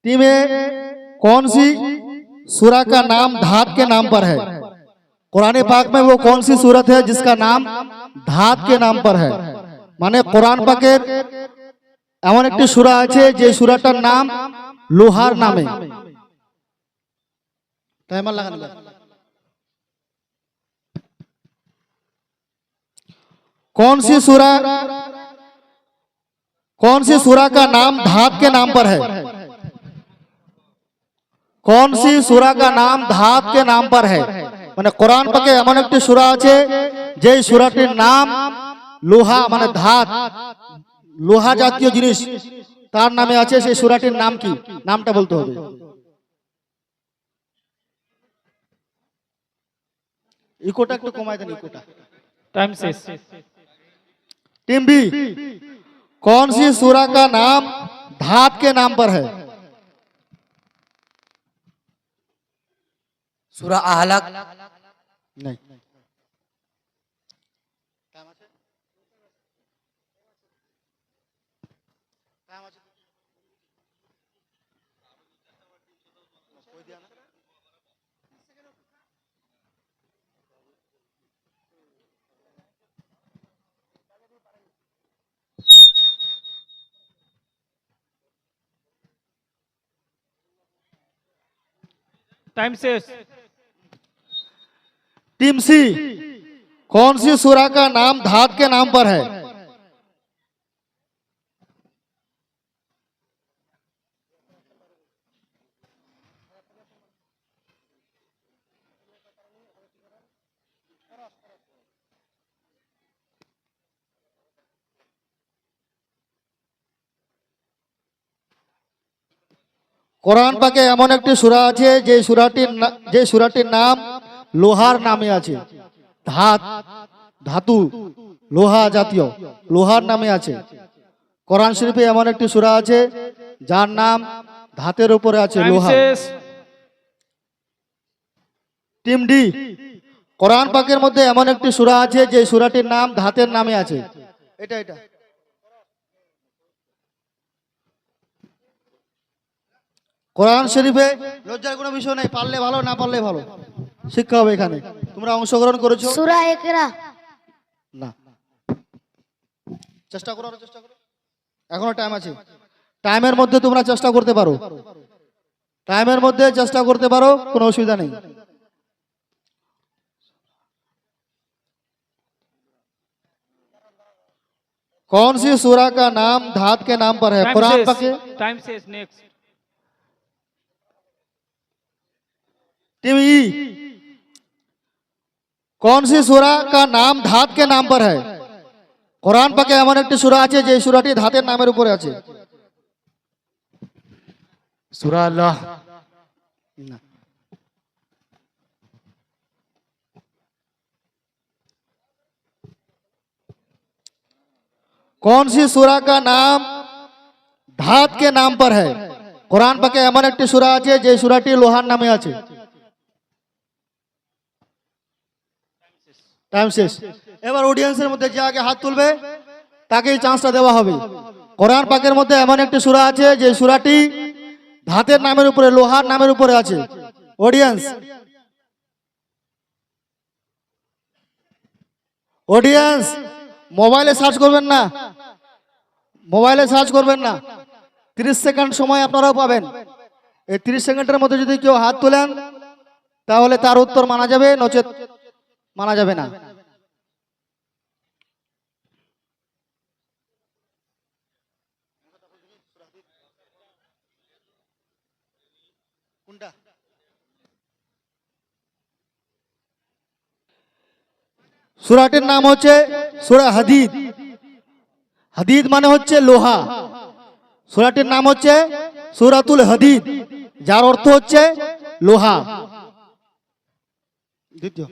T में कौन सी सूरा का नाम धात के नाम पर है? कुरान पाक में वो कौन सी सूरत है जिसका नाम धात के नाम पर है? माने कुरान पाकेर एमन एक सूरा आछे जे सूराटार नाम लोहार नामे। टाइमार लागानो जाक। कौन सी सूरा का नाम धात के नाम पर है? कौन सी सूरा का नाम धात के नाम पर है? माने कुरान पाके एमन एक सूरा आछे जे सूराटिर नाम लोहा माने धात लोहा जातीय जिनिस तार नामे आछे। सेई सूराटिर नाम की? नामटा बोलते होबे। इकोटा एकटु कमाय देन। इकोटा टाइम शेष। टीम बी कौन सी सूरा का नाम धात के नाम पर है? सूरा आहलक नहीं। टाइम शेष। टीम सी कौन सी सूरा का नाम धात के नाम पर है? कुरान पाके एमन एक सूरा आछे जे सूराटिर नाम लोहार नामे आछे। धात धातु लोहा जातीय लोहार नामे आछे। कुरान शरीफे एमन एक सूरा आछे जार नाम धातेर उपरे आछे लोहा। टीम डी कुरान पाकेर मध्य एमन एक सूरा आछे जे सूराटिर नाम धातेर नामे आछे। এটা এটা কোরআন শরীফে লজ্জার কোনো বিষয় নাই। পারলে ভালো, না পারলে ভালো, শিক্ষা হবে এখানে। তোমরা অংশগ্রহণ করেছো? সূরা ইকরা না, চেষ্টা করো, চেষ্টা করো, এখনো টাইম আছে। টাইমের মধ্যে তোমরা চেষ্টা করতে পারো, টাইমের মধ্যে চেষ্টা করতে পারো, কোনো অসুবিধা নেই। कौन सी सूरा का नाम धात के नाम पर है? कुरान पाके। टाइम शेष। नेक्स्ट। टीम ई कौन सी सूरा का नाम धात के नाम पर है? कुरान पाके एमन एक सूरा आछे जे सूराटी धातेर नामेर उपरे आछे। सूरा लह ना। कौन सी सूरा का नाम धात के नाम पर है? कुरान पाके एमन एक सूरा आछे जे सूराटी लोहार नामे आछे। टाइम शेष। এবার অডিয়েন্সের মধ্যে যে আগে হাত তুলবে তাকেই চান্সটা দেওয়া হবে। কোরআন পাকের মধ্যে এমন একটা সূরা আছে যে সূরাটি ধাতের নামের উপরে লোহার নামের উপরে আছে। অডিয়েন্স মোবাইলে সার্চ করবেন না, মোবাইলে সার্চ করবেন না। 30 সেকেন্ড সময় আপনারাও পাবেন। এই 30 সেকেন্ডের মধ্যে যদি কেউ হাত তোলেন তাহলে তার উত্তর মানা যাবে, নচেত মানা যাবে না। সূরাটির নাম হচ্ছে সূরা হাদিদ। হাদিদ মানে হচ্ছে লোহা। সূরাটির নাম হচ্ছে সূরাতুল হাদিদ, যার অর্থ হচ্ছে লোহা। দ্বিতীয়